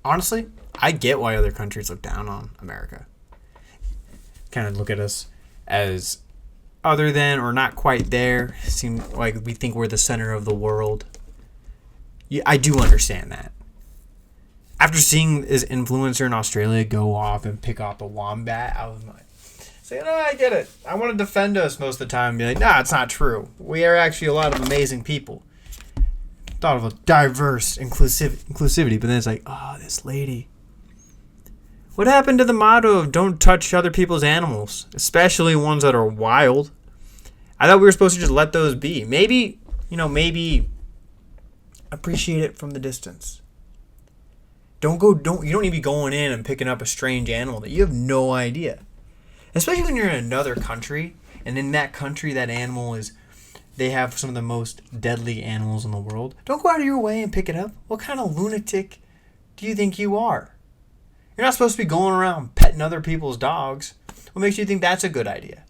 honestly, I get why other countries look down on America. Kind of look at us as other than or not quite there. Seem like we think we're the center of the world. Yeah, I do understand that. After seeing this influencer in Australia go off and pick up a wombat, I was like, saying, "Oh, I get it. I want to defend us most of the time." And be like, "Nah, it's not true. We are actually a lot of amazing people." Thought of a diverse inclusivity, but then it's like, oh, this lady. What happened to the motto of don't touch other people's animals, especially ones that are wild? I thought we were supposed to just let those be. Maybe appreciate it from the distance. You don't need to be going in and picking up a strange animal that you have no idea. Especially when you're in another country, and in that country that animal they have some of the most deadly animals in the world. Don't go out of your way and pick it up. What kind of lunatic do you think you are? You're not supposed to be going around petting other people's dogs. What makes you think that's a good idea?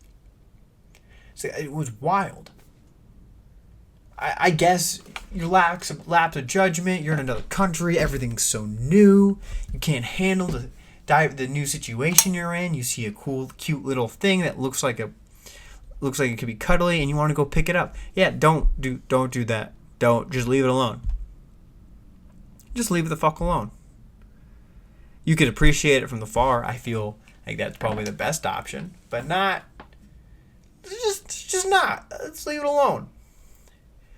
So it was wild. I guess you lapse of judgment. You're in another country. Everything's so new. You can't handle the new situation you're in. You see a cool, cute little thing that looks like it could be cuddly, and you want to go pick it up. Yeah, don't do that. Don't just leave it alone. Just leave it the fuck alone. You could appreciate it from the far. I feel like that's probably the best option, but not. Just not. Let's leave it alone.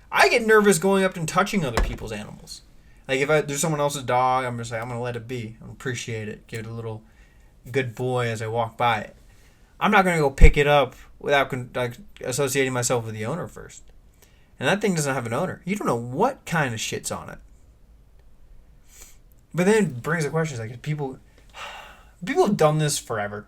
I get nervous going up and touching other people's animals. Like if there's someone else's dog, I'm just like, I'm gonna let it be. I'm appreciate it. Give it a little good boy as I walk by it. I'm not gonna go pick it up without associating myself with the owner first. And that thing doesn't have an owner. You don't know what kind of shit's on it. But then it brings the questions like people have done this forever.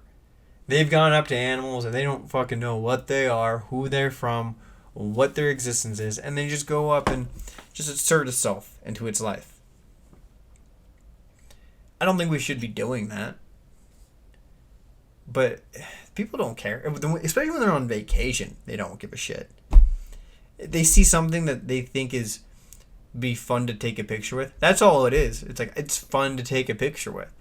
They've gone up to animals and they don't fucking know what they are, who they're from, what their existence is, and they just go up and just assert itself into its life. I don't think we should be doing that. But people don't care. Especially when they're on vacation, they don't give a shit. They see something that they think is be fun to take a picture with. That's all it is. It's like, it's fun to take a picture with.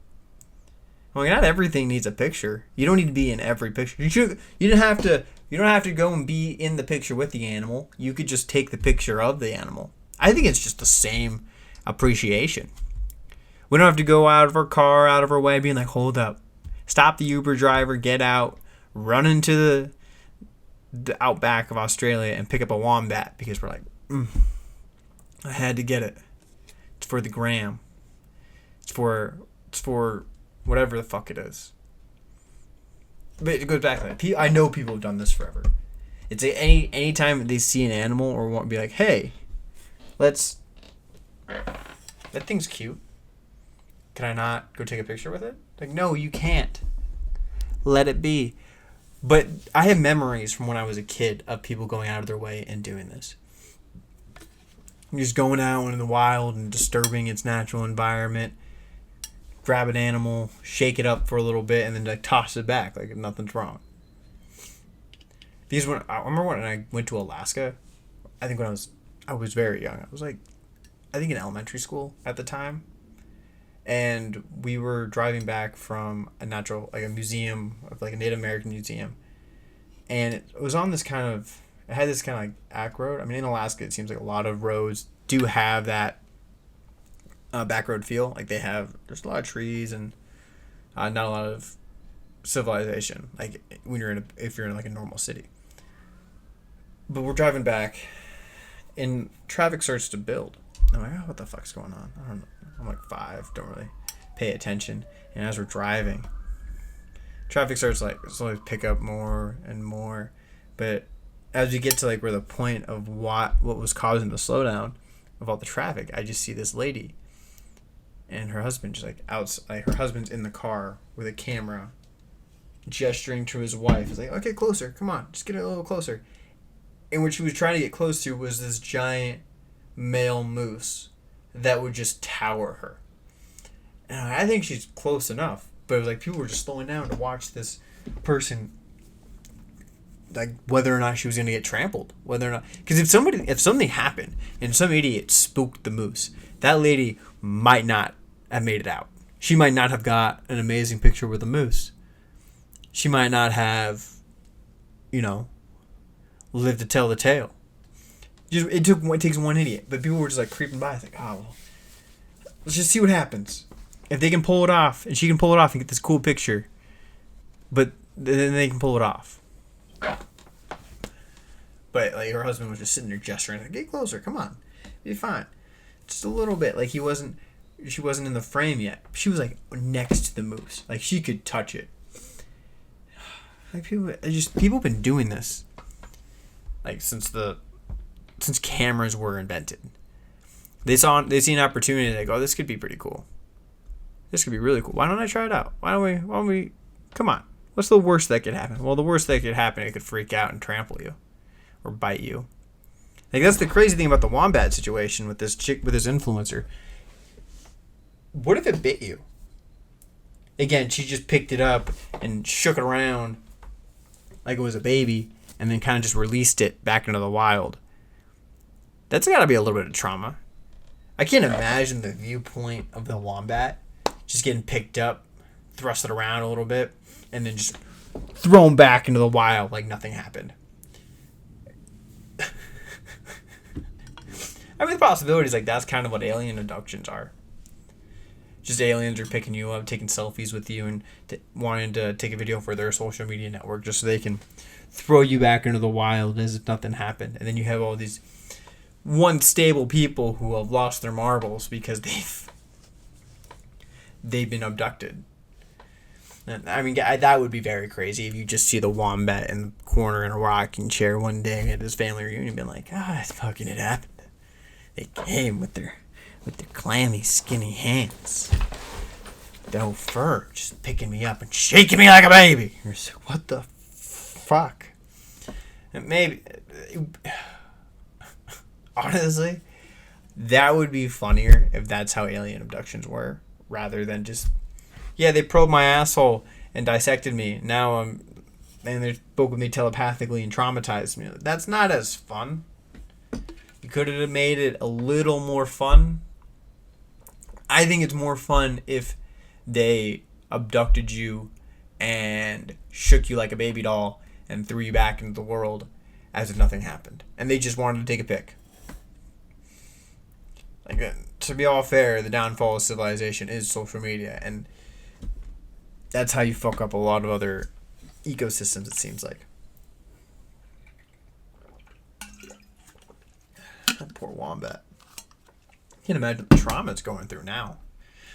Well, not everything needs a picture. You don't need to be in every picture. You don't have to go and be in the picture with the animal. You could just take the picture of the animal. I think it's just the same appreciation. We don't have to go out of our car, out of our way, being like, hold up. Stop the Uber driver, get out, run into the outback of Australia and pick up a wombat because we're like, I had to get it. It's for the gram. It's for whatever the fuck it is. But it goes back to that. I know people have done this forever. It's like any time they see an animal or want to be like, hey, that thing's cute. Can I not go take a picture with it? Like, no, you can't. Let it be. But I have memories from when I was a kid of people going out of their way and doing this. Just going out in the wild and disturbing its natural environment. Grab an animal, shake it up for a little bit, and then like toss it back like nothing's wrong. Because I remember when I went to Alaska, I think when I was very young. I was like, I think in elementary school at the time. And we were driving back from a museum, of like a Native American museum. And it was on this it had this kind of like back road. I mean, in Alaska, it seems like a lot of roads do have that back road feel. Like there's a lot of trees and not a lot of civilization. Like when if you're in like a normal city. But we're driving back and traffic starts to build. I'm like, oh, what the fuck's going on? I don't know. I'm like 5, don't really pay attention. And as we're driving, traffic starts like slowly pick up more and more. But as we get to like where the point of what was causing the slowdown of all the traffic, I just see this lady and her husband just like her husband's in the car with a camera gesturing to his wife. He's like, okay, closer, come on, just get a little closer. And what she was trying to get close to was this giant male moose that would just tower her. And I think she's close enough, but it was like people were just slowing down to watch this person, like whether or not she was going to get trampled, whether or not, because if something happened and some idiot spooked the moose, that lady might not have made it out. She might not have got an amazing picture with a moose. She might not have, lived to tell the tale. It takes one idiot. But people were just like creeping by. It's like, oh, well, let's just see what happens. If they can pull it off, and she can pull it off and get this cool picture, but then they can pull it off. But like her husband was just sitting there gesturing, like, get closer, come on, be fine, just a little bit. Like she wasn't in the frame yet. She was like next to the moose, like she could touch it. Like people have been doing this, like since cameras were invented. They see an opportunity, like, oh, this could be pretty cool. This could be really cool. Why don't I try it out? Why don't we? Come on. What's the worst that could happen? Well, the worst that could happen, it could freak out and trample you, or bite you. Like that's the crazy thing about the wombat situation with this chick, with this influencer. What if it bit you? Again, she just picked it up and shook it around like it was a baby, and then kind of just released it back into the wild. That's got to be a little bit of trauma. I can't imagine the viewpoint of the wombat just getting picked up, thrusted around a little bit, and then just thrown back into the wild like nothing happened. I mean, the possibilities, like, that's kind of what alien abductions are. Just aliens are picking you up, taking selfies with you, and wanting to take a video for their social media network just so they can throw you back into the wild as if nothing happened. And then you have all these once stable people who have lost their marbles because they've been abducted. And, I mean, that would be very crazy if you just see the wombat in the corner in a rocking chair one day at his family reunion, being like, it's fucking it happened. They came with their clammy, skinny hands, no fur, just picking me up and shaking me like a baby. You're just, what the fuck? And maybe, honestly, that would be funnier if that's how alien abductions were, rather than just, they probed my asshole and dissected me. Now and they spoke with me telepathically and traumatized me. That's not as fun. You could have made it a little more fun. I think it's more fun if they abducted you and shook you like a baby doll and threw you back into the world as if nothing happened. And they just wanted to take a pic. Like, to be all fair, the downfall of civilization is social media. And that's how you fuck up a lot of other ecosystems, it seems like. That poor wombat. I can't imagine the trauma it's going through now.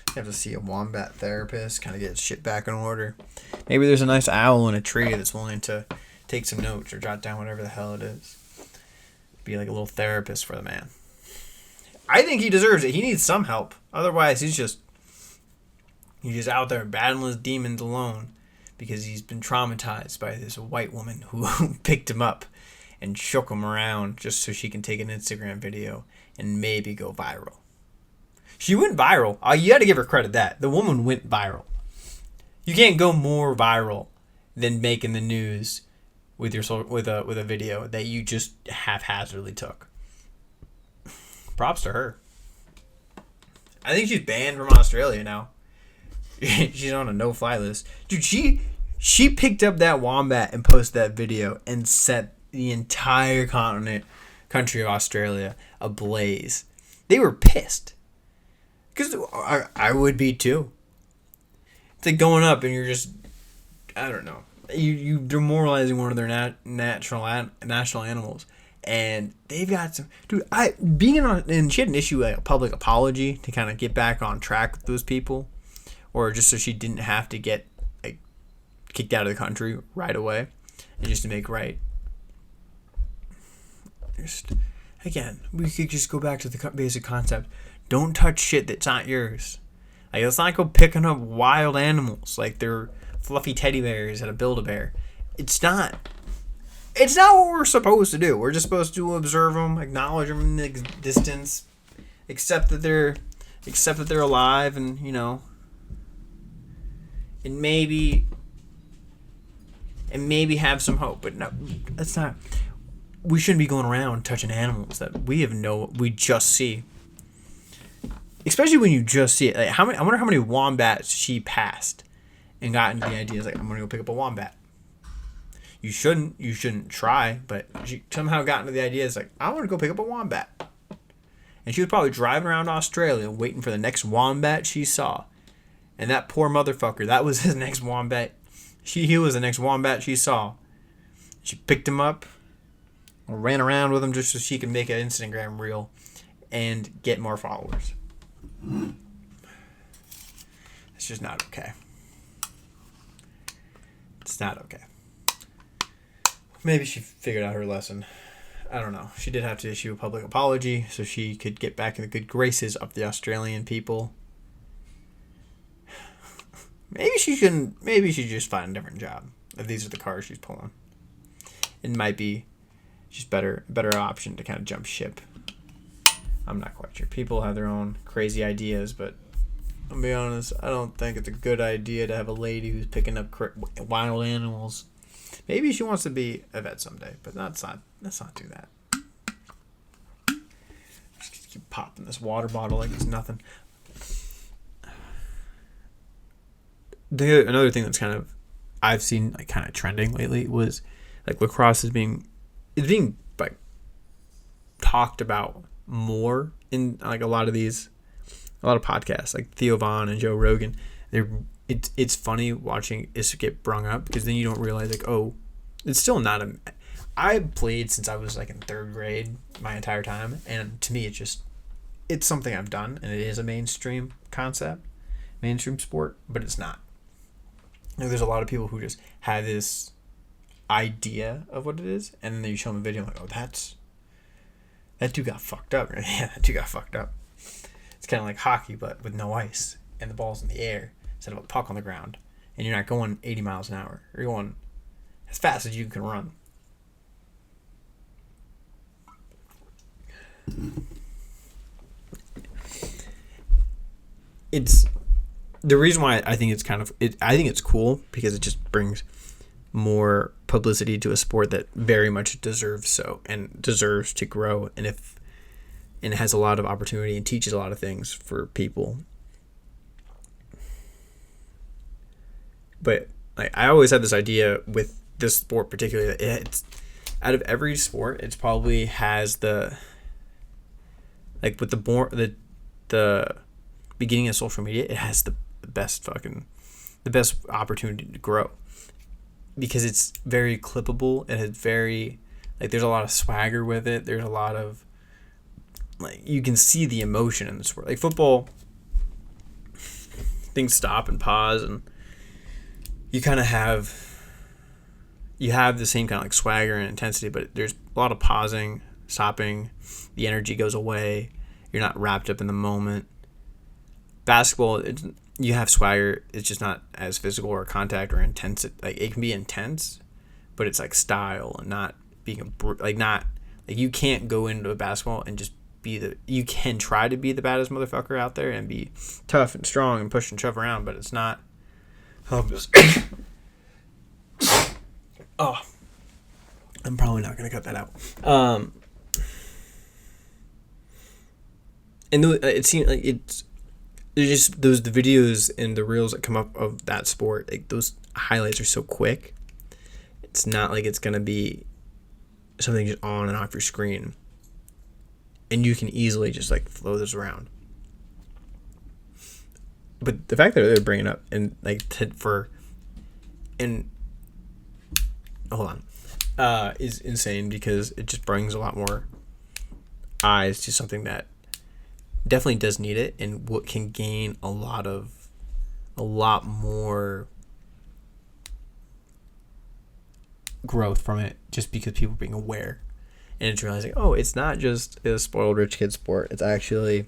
You have to see a wombat therapist, kind of get shit back in order. Maybe there's a nice owl in a tree that's willing to take some notes or jot down whatever the hell it is. Be like a little therapist for the man. I think he deserves it. He needs some help. Otherwise, he's just out there battling his demons alone because he's been traumatized by this white woman who picked him up and shook him around just so she can take an Instagram video and maybe go viral. She went viral. You got to give her credit that. The woman went viral. You can't go more viral than making the news with a video that you just haphazardly took. Props to her. I think she's banned from Australia now. She's on a no-fly list. Dude, she picked up that wombat and posted that video and set the entire country of Australia ablaze. They were pissed. Because I would be too. It's like going up and you're just, I don't know. You demoralizing one of their national animals. And they've got some, dude, and she had an issue, like a public apology to kind of get back on track with those people. Or just so she didn't have to get like kicked out of the country right away. And just to make right. Again, we could just go back to the basic concept. Don't touch shit that's not yours. Like, let's not go picking up wild animals like they're fluffy teddy bears at a Build-A-Bear. It's not what we're supposed to do. We're just supposed to observe them, acknowledge them in the distance, accept that they're alive, and and maybe have some hope. But no, that's not. We shouldn't be going around touching animals that we just see. especially when you just see it. Like, I wonder how many wombats she passed and got into the ideas like, I'm gonna go pick up a wombat. You shouldn't try, but she somehow got into the ideas like, I want to go pick up a wombat. And she was probably driving around Australia waiting for the next wombat she saw. And that poor motherfucker, that was his next wombat. He was the next wombat she saw. She picked him up, ran around with him just so she could make an Instagram reel and get more followers. It's just not okay. It's not okay. Maybe she figured out her lesson. I don't know. She did have to issue a public apology so she could get back in the good graces of the Australian people. Maybe she shouldn't. Maybe she should just find a different job if these are the cars she's pulling. It might be just better option to kind of jump ship. I'm not quite sure. People have their own crazy ideas, but I'll be honest, I don't think it's a good idea to have a lady who's picking up wild animals. Maybe she wants to be a vet someday, but let's not do that. Just keep popping this water bottle like it's nothing. Another thing that's kind of I've seen like kind of trending lately was like lacrosse is being like talked about more in like a lot of podcasts like Theo Von and Joe Rogan. It's funny watching it get brung up because then you don't realize like, oh, it's still not I played since I was like in third grade my entire time, and to me it's something I've done and it is a mainstream sport, but it's not. Like, there's a lot of people who just have this idea of what it is, and then you show them a video like, oh, that dude got fucked up. Yeah, that dude got fucked up. It's kind of like hockey, but with no ice and the ball's in the air instead of a puck on the ground, and you're not going 80 miles an hour. You're going as fast as you can run. It's the reason why I think I think it's cool because it just brings more publicity to a sport that very much deserves to grow, and it has a lot of opportunity and teaches a lot of things for people. But like, I always had this idea with this sport particularly that it's out of every sport, it probably has the beginning of social media, it has the best opportunity to grow because it's very clippable. It has there's a lot of swagger with it. There's a lot of you can see the emotion in the sport. Like football, things stop and pause, and you kind of have the same kind of swagger and intensity, but there's a lot of pausing, stopping. The energy goes away. You're not wrapped up in the moment. Basketball, you have swagger. It's just not as physical or contact or intense. It can be intense, but it's like style and not being you can't go into a basketball and just you can try to be the baddest motherfucker out there and be tough and strong and push and shove around, but it's not. I'm probably not gonna cut that out. And it seems like there's just the videos and the reels that come up of that sport. Like those highlights are so quick. It's not like it's gonna be something just on and off your screen, and you can easily just like flow this around. But the fact that they're bringing up and is insane because it just brings a lot more eyes to something that definitely does need it and what can gain a lot more growth from it just because people are being aware and it's realizing, oh, it's not just a spoiled rich kid sport. It's actually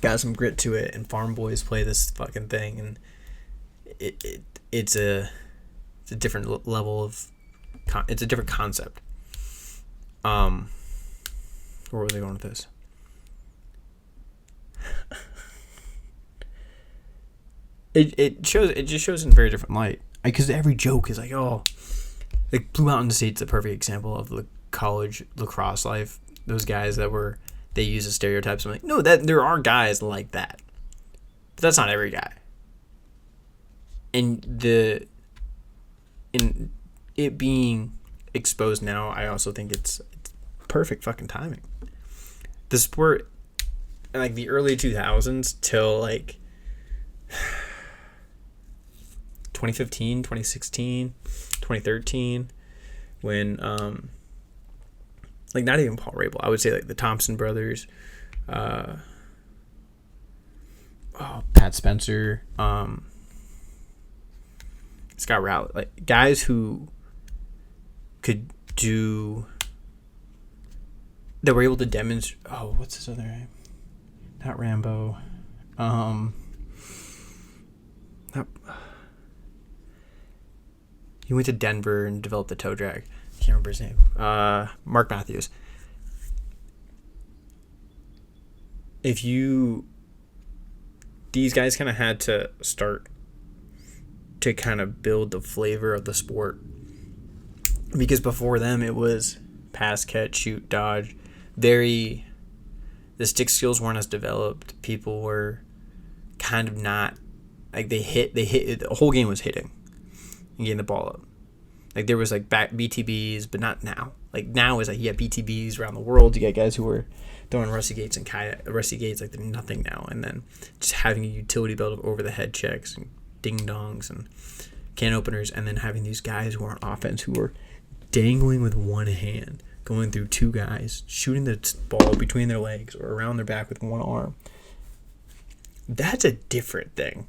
got some grit to it, and farm boys play this fucking thing, and it's a different level of it's a different concept. Where was I going with this? It just shows in a very different light because every joke is like, oh, like Blue Mountain State's the perfect example of the college lacrosse life. Those guys that were they use the stereotypes. I'm like, no, that there are guys like that, but that's not every guy. And in it being exposed now, I also think it's perfect fucking timing. The sport, like the early 2000s till like 2015, 2016, 2013, when like not even Paul Rabel, I would say like the Thompson brothers, Pat Spencer, Scott Rowley, like guys who could do, that were able to demonstrate. Oh, what's his other name? Not Rambo. He went to Denver and developed the toe drag. I can't remember his name. Mark Matthews. These guys kind of had to start to kind of build the flavor of the sport, because before them it was pass, catch, shoot, dodge. The stick skills weren't as developed. People were kind of not, like they hit, the whole game was hitting and getting the ball up. Like there was like back BTBs, but not now. Like now is like, you got BTBs around the world. You got guys who are throwing Rusty Gates and Rusty Gates like they're nothing now. And then just having a utility belt of over the head checks and ding dongs and can openers. And then having these guys who are on offense who are dangling with one hand, going through two guys, shooting the ball between their legs or around their back with one arm. That's a different thing.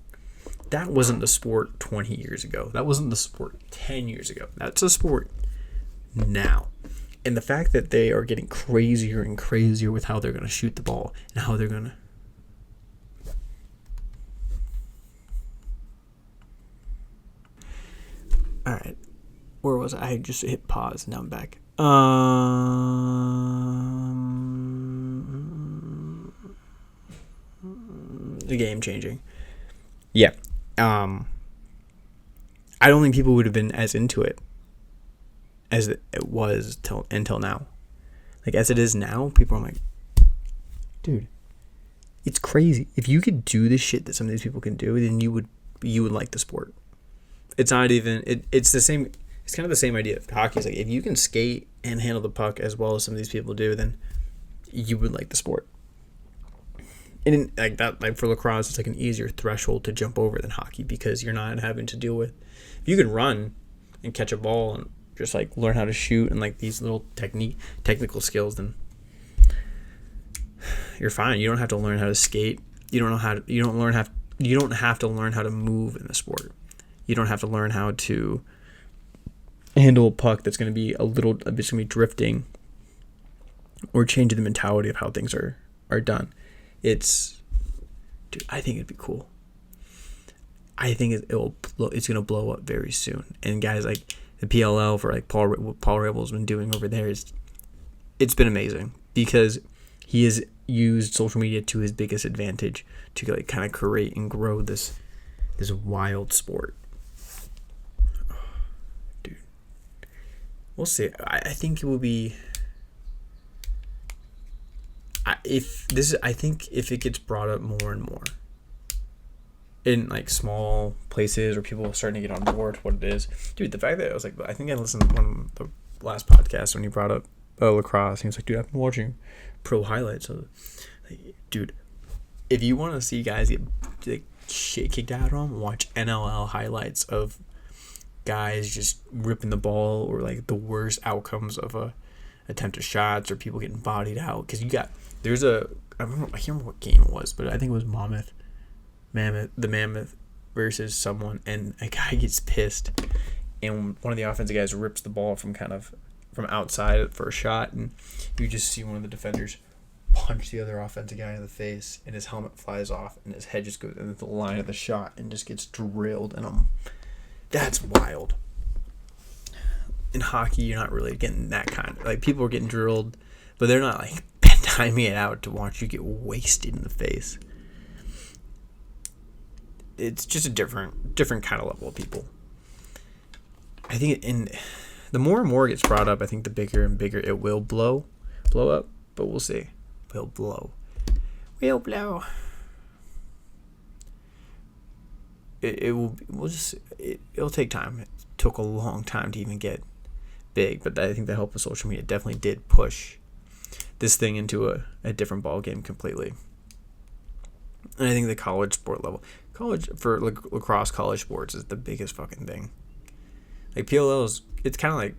That wasn't the sport 20 years ago. That wasn't the sport 10 years ago. That's a sport now. And the fact that they are getting crazier and crazier with how they're going to shoot the ball and how they're going to... All right. Where was I? I just hit pause and now I'm back. The game changing. Yeah. I don't think people would have been as into it as it was until now. Like as it is now, people are like, dude, it's crazy. If you could do the shit that some of these people can do, then you would like the sport. It's not even it's the same. It's kind of the same idea of hockey. It's like if you can skate and handle the puck as well as some of these people do, then you would like the sport. And like that, like for lacrosse, it's like an easier threshold to jump over than hockey, because you're not having to deal with. If you can run and catch a ball and just like learn how to shoot and like these little technical skills, then you're fine. You don't have to learn how to skate. You don't have to learn how to move in the sport. You don't have to learn how to handle a puck that's going to be it's going to be drifting or changing the mentality of how things are done. Dude, I think it'd be cool. I think it's going to blow up very soon. And guys like the PLL, for like what Paul Rabel's been doing over there, it's been amazing, because he has used social media to his biggest advantage to like kind of create and grow this wild sport. Dude, we'll see. I think it will be. I think if it gets brought up more and more in like small places where people are starting to get on board what it is, dude. The fact that I think I listened to one of the last podcasts when he brought up lacrosse. He was like, dude, I've been watching pro highlights. So, like, dude, if you want to see guys get like shit kicked out of them, watch NLL highlights of guys just ripping the ball, or like the worst outcomes of attempted shots, or people getting bodied out. Because I can't remember what game it was, but I think it was Mammoth versus someone, and a guy gets pissed, and one of the offensive guys rips the ball from outside for a shot, and you just see one of the defenders punch the other offensive guy in the face, and his helmet flies off, and his head just goes into the line of the shot and just gets drilled in him. That's wild. In hockey, you're not really getting that kind of, like, people are getting drilled, but they're not like timing it out to watch you get wasted in the face. It's just a different kind of level of people. I think the more and more it gets brought up, I think the bigger and bigger it will blow up, but we'll see. will blow. Will blow. It'll take time. It took a long time to even get big, but I think the help of social media definitely did push this thing into a different ball game completely. And I think the college sport level, for lacrosse college sports is the biggest fucking thing. Like PLL it's kind of like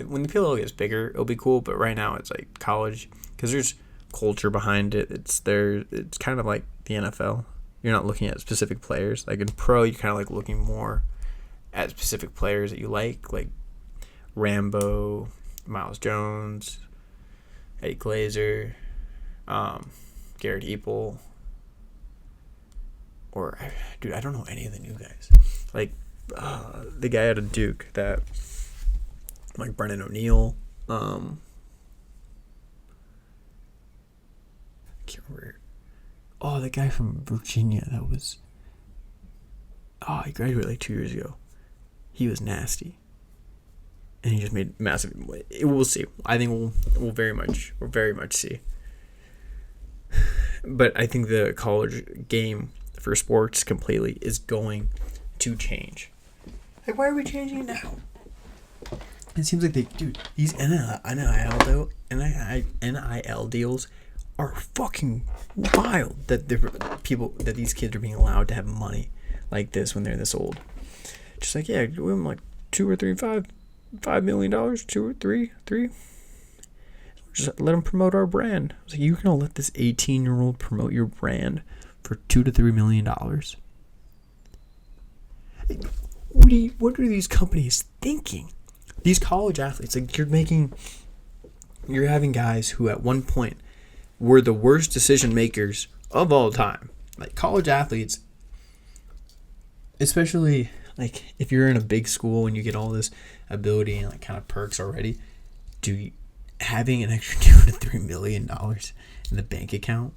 when the PLL gets bigger, it'll be cool. But right now it's like college because there's culture behind it. It's kind of like the NFL. You're not looking at specific players. Like in pro, you're kind of like looking more at specific players that you like Rambo, Miles Jones, Eddie Glazer, Garrett Eaple, or dude, I don't know any of the new guys. Like the guy out of Duke that, like Brennan O'Neill. I can't remember. Oh, the guy from Virginia that was. Oh, he graduated like 2 years ago. He was nasty. And he just made massive. We'll see. I think we'll very much see. But I think the college game for sports completely is going to change. Like, why are we changing it now? It seems like these NIL deals are fucking wild. That these kids are being allowed to have money like this when they're this old. Just like, yeah, give them like $5 million, $2 or $3. Just let them promote our brand. I was like, you're gonna let this 18-year-old promote your brand for $2 to $3 million? What are these companies thinking? These college athletes, like you're having guys who at one point were the worst decision makers of all time. Like college athletes, especially like if you're in a big school and you get all this ability and like kind of perks already, having an extra $2 to $3 million in the bank account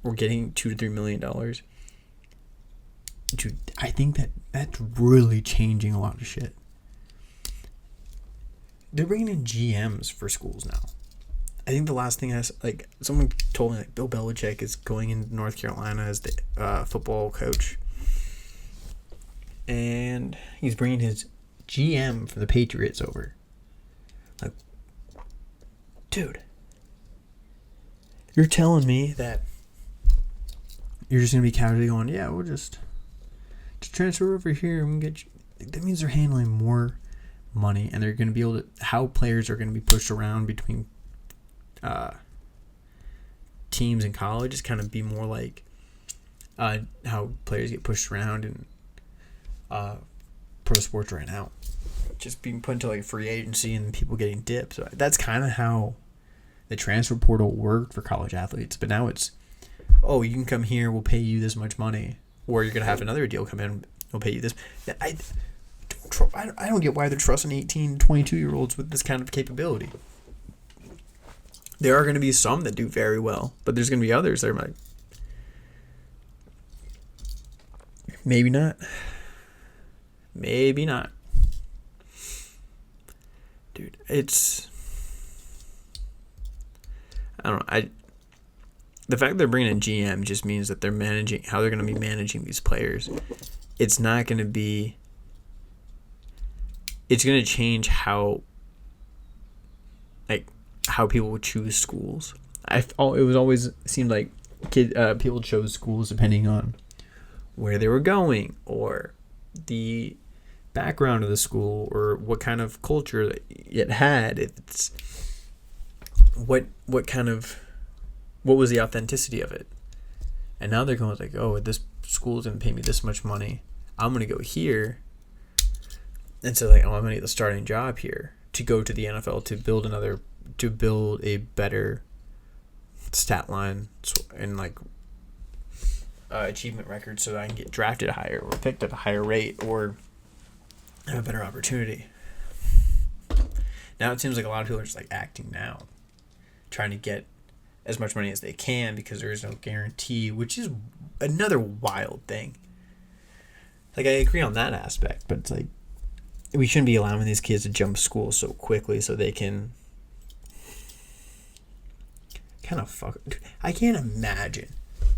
or getting $2 to $3 million, dude, I think that's really changing a lot of shit. They're bringing in GMs for schools now. I think the last thing someone told me Bill Belichick is going into North Carolina as the football coach, and he's bringing his GM for the Patriots over. Like, dude, you're telling me that you're just gonna be casually going, yeah, we'll just transfer over here and get you. That means they're handling more money, and they're going to be able to. How players are going to be pushed around between teams in college is kind of be more like how players get pushed around in pro sports right now, just being put into like a free agency and people getting dipped. So that's kind of how the transfer portal worked for college athletes. But now it's, oh, you can come here, we'll pay you this much money, or you're gonna have another deal come in, we'll pay you this. I don't get why they're trusting 18, 22-year-olds with this kind of capability. There are going to be some that do very well, but there's going to be others that are like, maybe not. Maybe not. Dude, it's... I don't know. The fact that they're bringing in GM just means that they're managing... How they're going to be managing these players. It's not going to be... It's going to change how people would choose schools. It was always seemed like people chose schools depending on where they were going or the background of the school or what kind of culture it had. It's what was the authenticity of it. And now they're going like, oh, this school's going to pay me this much money. I'm going to go here. And so like, oh, I'm going to get the starting job here to go to the NFL to build a better stat line and like achievement record so that I can get drafted higher or picked at a higher rate or have a better opportunity. Now it seems like a lot of people are just like acting now, trying to get as much money as they can because there is no guarantee, which is another wild thing. Like I agree on that aspect, but it's like we shouldn't be allowing these kids to jump school so quickly so they can kind of fuck. Dude, I can't imagine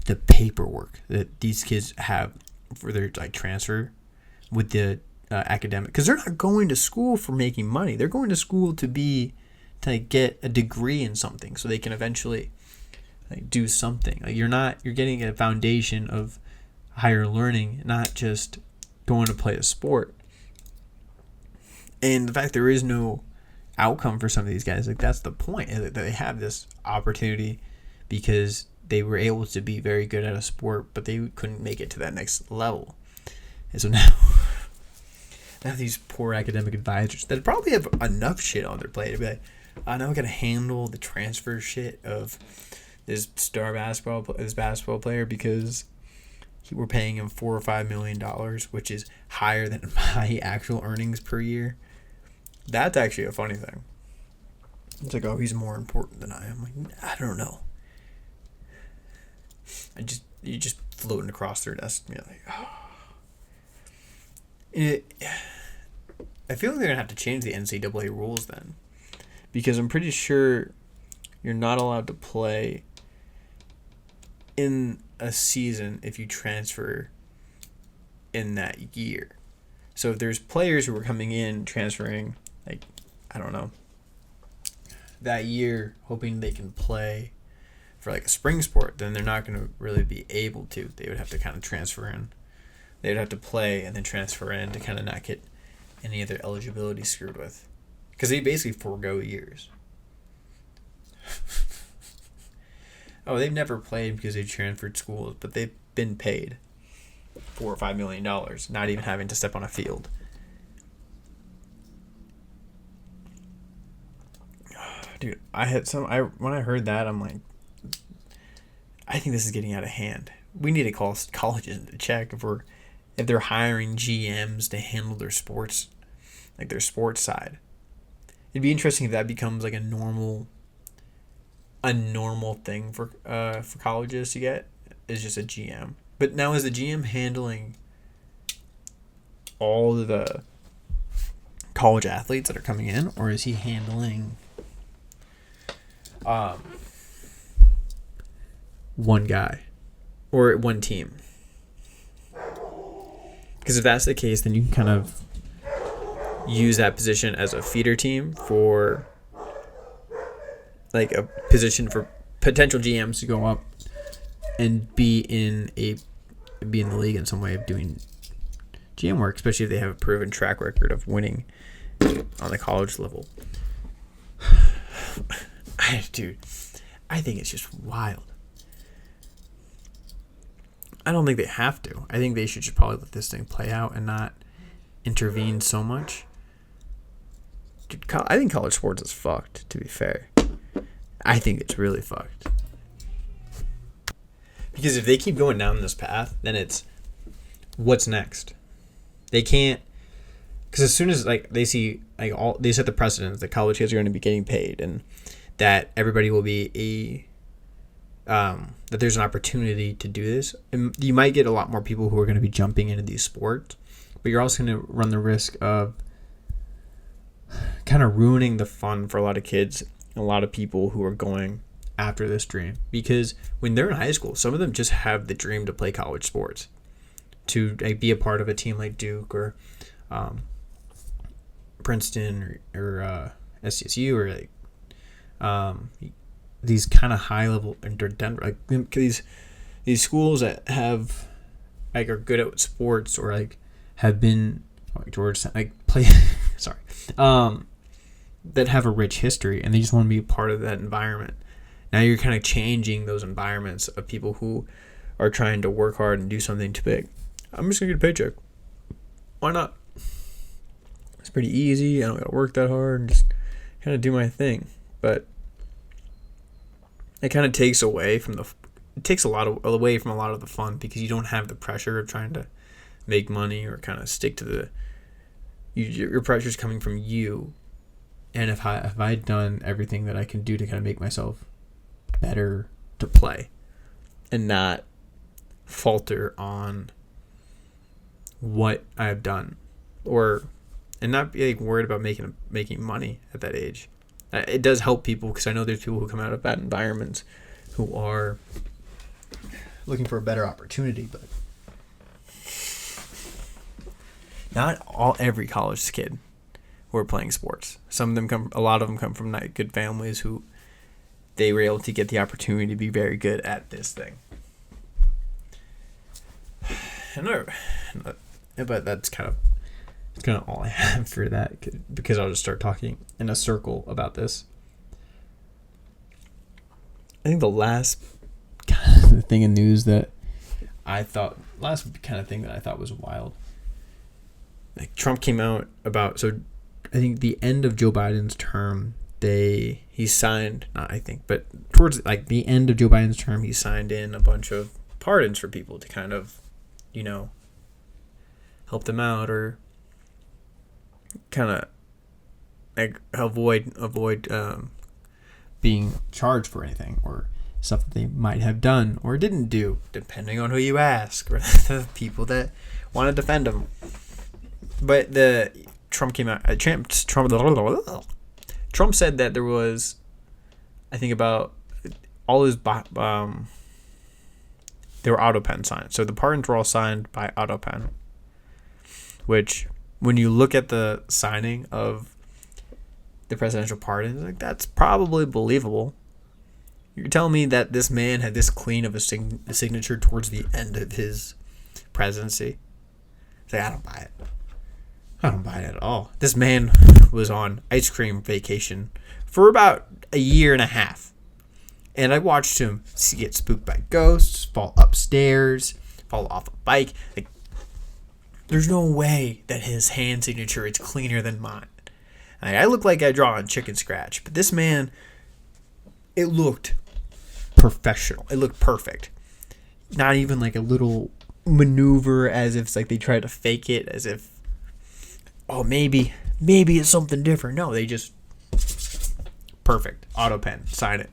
the paperwork that these kids have for their like transfer with the academic, because they're not going to school for making money. They're going to school to like, get a degree in something so they can eventually like do something. Like you're getting a foundation of higher learning, not just going to play a sport. And the fact there is no outcome for some of these guys, like that's the point, that they have this opportunity because they were able to be very good at a sport, but they couldn't make it to that next level. And so now these poor academic advisors that probably have enough shit on their plate to be like, I know I gotta handle the transfer shit of this basketball player because we're paying him $4 or $5 million, which is higher than my actual earnings per year. That's actually a funny thing. It's like, oh, he's more important than I am. Like, I don't know. You just floating across their desk and you're like, oh. I feel like they're gonna have to change the NCAA rules then, because I'm pretty sure you're not allowed to play in a season if you transfer in that year. So if there's players who are coming in transferring, like, I don't know, that year hoping they can play for like a spring sport, then they're not going to really be able to. They would have to kind of transfer in. They would have to play and then transfer in to kind of not get any of their eligibility screwed with, because they basically forego years. Oh, they've never played because they transferred schools, but they've been paid $4 or $5 million, not even having to step on a field. Dude, when I heard that, I'm like, I think this is getting out of hand. We need to call colleges to check if they're hiring GMs to handle their sports, like their sports side. It'd be interesting if that becomes like a normal thing for colleges to get, is just a GM. But now, is the GM handling all of the college athletes that are coming in, or is he handling one guy or one team? Because if that's the case, then you can kind of use that position as a feeder team for like a position for potential GMs to go up and be in the league in some way of doing GM work, especially if they have a proven track record of winning on the college level. Dude, I think it's just wild. I don't think they have to. I think they should just probably let this thing play out and not intervene so much. Dude, I think college sports is fucked, to be fair. I think it's really fucked. Because if they keep going down this path, then it's, what's next? They can't, because as soon as like they see like they set the precedent that college kids are going to be getting paid, and that everybody will be that there's an opportunity to do this, and you might get a lot more people who are going to be jumping into these sports, but you're also going to run the risk of kind of ruining the fun for a lot of kids, a lot of people who are going after this dream. Because when they're in high school, some of them just have the dream to play college sports, to like, be a part of a team like Duke or Princeton or SDSU or like these kind of high level, Denver, like these schools that have like are good at sports, or like have been like George like play sorry that have a rich history, and they just want to be a part of that environment. Now you're kind of changing those environments of people who are trying to work hard and do something too big. I'm just gonna get a paycheck. Why not? It's pretty easy. I don't gotta work that hard and just kind of do my thing. But it kind of takes away from a lot of the fun, because you don't have the pressure of trying to make money or kind of stick to your pressure's coming from you. And if I'd done everything that I can do to kind of make myself better to play and not falter on what I've done, and not be like worried about making money at that age. It does help people because I know there's people who come out of bad environments who are looking for a better opportunity, but not every college kid who are playing sports. A lot of them come from good families who they were able to get the opportunity to be very good at this thing. But that's kind of all I have for that, because I'll just start talking in a circle about this. I think the last kind of thing in news that I thought was wild. Like Trump came out about, so I think the end of Joe Biden's term, he signed, not I think, but towards like the end of Joe Biden's term, he signed in a bunch of pardons for people to kind of, help them out, or kind of like avoid being charged for anything or stuff that they might have done or didn't do, depending on who you ask, or the people that want to defend them. But Trump came out. Trump said that there was, I think, about all his they were AutoPen signed. So the pardons were all signed by AutoPen, which, when you look at the signing of the presidential pardons, like, that's probably believable. You're telling me that this man had this clean of a signature towards the end of his presidency? It's like, I don't buy it. I don't buy it at all. This man was on ice cream vacation for about a year and a half. And I watched him get spooked by ghosts, fall upstairs, fall off a bike. Like, there's no way that his hand signature is cleaner than mine. I look like I draw on chicken scratch, but this man, it looked professional. It looked perfect. Not even like a little maneuver as if it's like they tried to fake it, as if, oh, maybe it's something different. No, they just, perfect. AutoPen, sign it.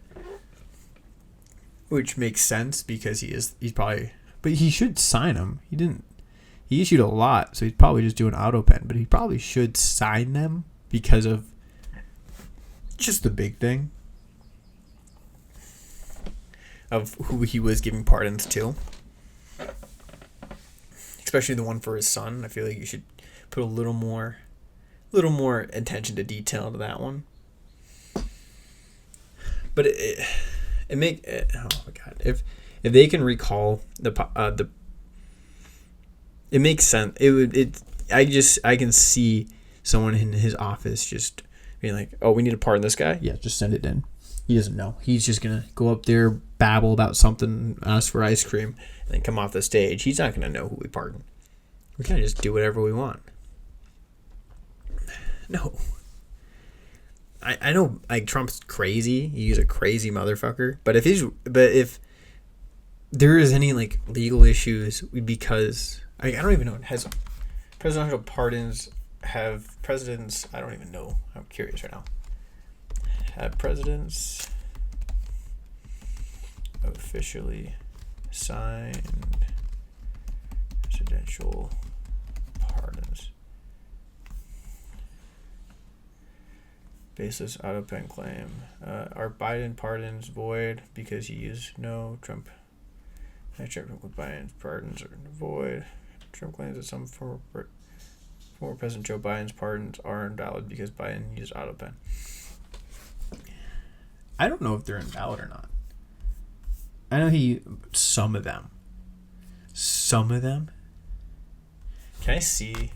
Which makes sense because he's probably, but he should sign them. He issued a lot, so he's probably just doing AutoPen, but he probably should sign them because of just the big thing of who he was giving pardons to. Especially the one for his son. I feel like you should put a little more attention to detail to that one. But oh my god, if they can recall the it makes sense. I can see someone in his office just being like, oh, we need to pardon this guy? Yeah, just send it in. He doesn't know. He's just going to go up there, babble about something, ask for ice cream, and then come off the stage. He's not going to know who we pardon. We kind of just do whatever we want. No. I know, like, Trump's crazy. He's a crazy motherfucker. But if there is any, like, legal issues, because I don't even know. Has presidential pardons have presidents? I don't even know. I'm curious right now. Have presidents officially signed presidential pardons? Baseless AutoPen claim. Are Biden pardons void because he used no Trump? With Biden's pardons are void. Trump claims that some former President Joe Biden's pardons are invalid because Biden used AutoPen. I don't know if they're invalid or not. I know some of them. Can I see?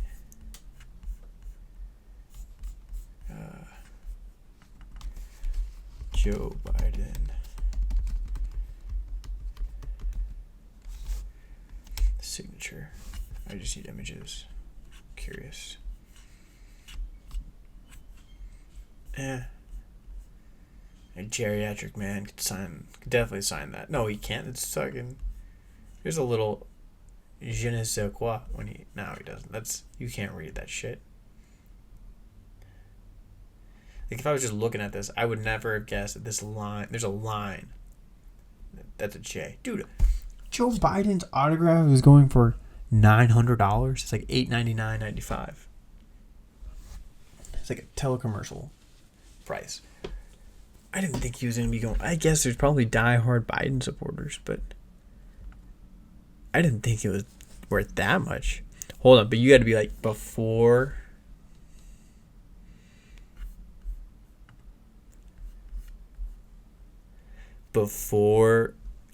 Joe Biden. Signature. I just need images. Curious. A geriatric man could definitely sign that. No, he can't. It's fucking. There's a little je ne sais quoi when he. No, he doesn't. You can't read that shit. Like, if I was just looking at this, I would never have guessed that this line. There's a line. That's a J, dude. Joe Biden's autograph is going for $900. It's like $899.95. It's like a telecommercial price. I didn't think he was going to be going. I guess there's probably diehard Biden supporters, but I didn't think it was worth that much. Hold on, but you got to be like before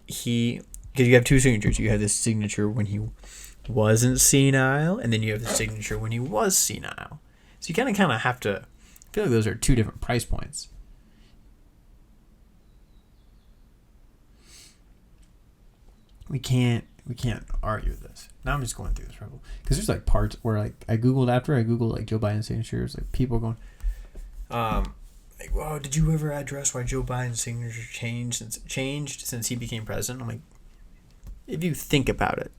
he, because you have two signatures. You have this signature when he wasn't senile, and then you have the signature when he was senile. So you kind of have to. I feel like those are two different price points. We can't argue with this. Now I'm just going through this rebel because there's like parts where like I googled like Joe Biden's signatures, like people going, like, "Whoa, did you ever address why Joe Biden's signature changed since he became president?" I'm like, if you think about it,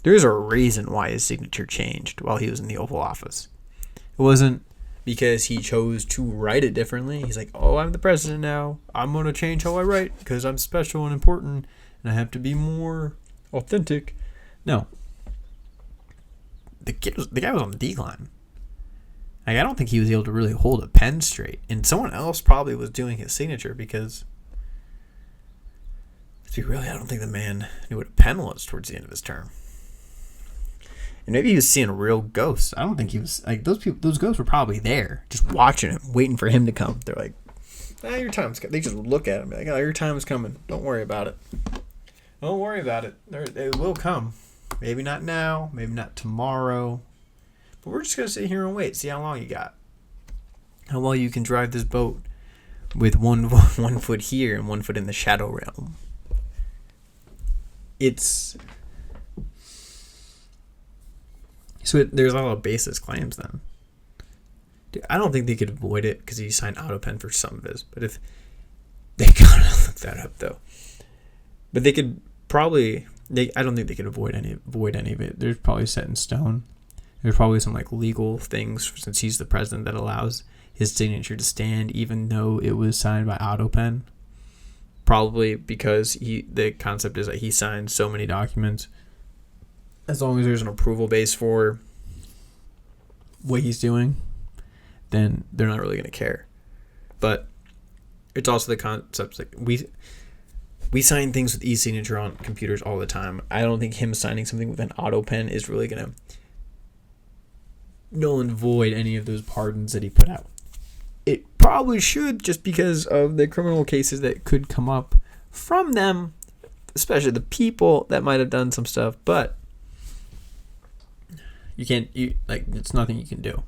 there's a reason why his signature changed while he was in the Oval Office. It wasn't because he chose to write it differently. He's like, "Oh, I'm the president now. I'm gonna change how I write because I'm special and important, and I have to be more authentic." No. The guy was on the decline. Like, I don't think he was able to really hold a pen straight. And someone else probably was doing his signature because, to be really, I don't think the man knew what a pen was towards the end of his term. And maybe he was seeing a real ghost. I don't think he was, like, those ghosts were probably there, just watching him, waiting for him to come. They're like, your time's coming. They just look at him like, your time's coming. Don't worry about it. Don't worry about it. It will come. Maybe not now, maybe not tomorrow. But we're just going to sit here and wait, see how long you got. How well you can drive this boat with one foot here and 1 foot in the shadow realm. So there's a lot of baseless claims then. Dude, I don't think they could avoid it because he signed AutoPen for some of his. But if they gotta look that up though. But they could probably. I don't think they could avoid any of it. There's probably set in stone. There's probably some like legal things since he's the president that allows his signature to stand even though it was signed by AutoPen. Probably because the concept is that he signed so many documents. As long as there's an approval base for what he's doing, then they're not really going to care. But it's also the concept like we sign things with e-signature on computers all the time. I don't think him signing something with an AutoPen is really going to null and void any of those pardons that he put out. It probably should, just because of the criminal cases that could come up from them, especially the people that might have done some stuff. But it's nothing you can do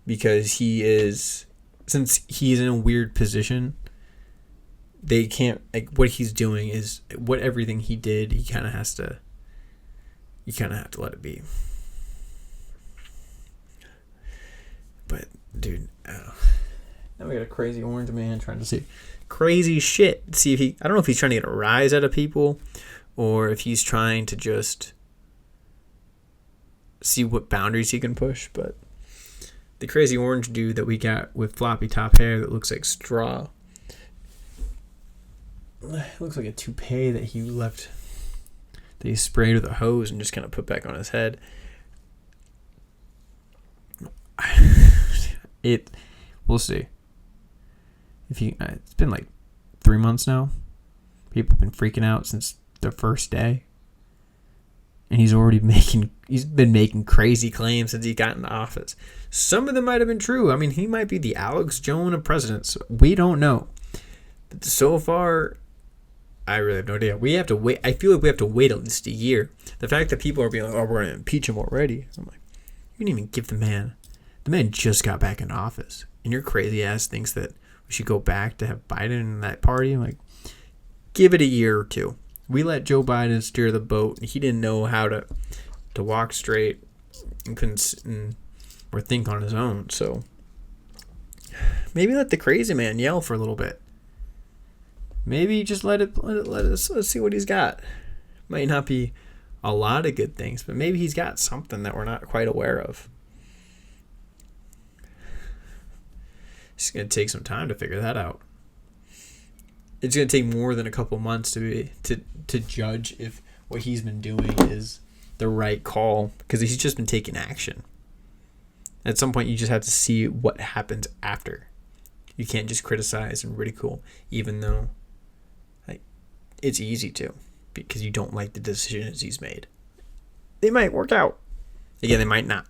because since he's in a weird position. They can't, like, what he's doing is what everything he did. You kind of have to let it be. But dude, now we got a crazy orange man trying to see crazy shit. See if I don't know if he's trying to get a rise out of people, or if he's trying to just see what boundaries he can push. But the crazy orange dude that we got with floppy top hair that looks like straw. It looks like a toupee that he sprayed with a hose and just kind of put back on his head. We'll see. It's been like 3 months now. People have been freaking out since the first day. And he's been making crazy claims since he got into office. Some of them might have been true. I mean, he might be the Alex Jones of presidents. We don't know. But so far, I really have no idea. We have to wait. I feel like we have to wait at least a year. The fact that people are being like, "Oh, we're going to impeach him already." I'm like, you didn't even give the man just got back in office. And your crazy ass thinks that we should go back to have Biden in that party. I'm like, give it a year or two. We let Joe Biden steer the boat. He didn't know how to walk straight and couldn't or think on his own. So maybe let the crazy man yell for a little bit. Maybe just let us let's see what he's got. Might not be a lot of good things, but maybe he's got something that we're not quite aware of. It's going to take some time to figure that out. It's going to take more than a couple months to judge if what he's been doing is the right call, because he's just been taking action. At some point, you just have to see what happens after. You can't just criticize and ridicule, even though like it's easy to, because you don't like the decisions he's made. They might work out. Again, they might not.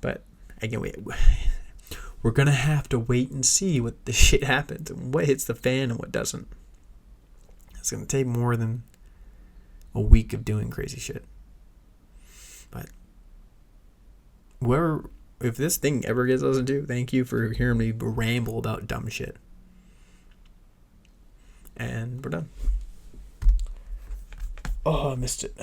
But again, we're gonna have to wait and see what the shit happens and what hits the fan and what doesn't. It's gonna take more than a week of doing crazy shit. But if this thing ever gets listened to, thank you for hearing me ramble about dumb shit. And we're done. Oh, I missed it.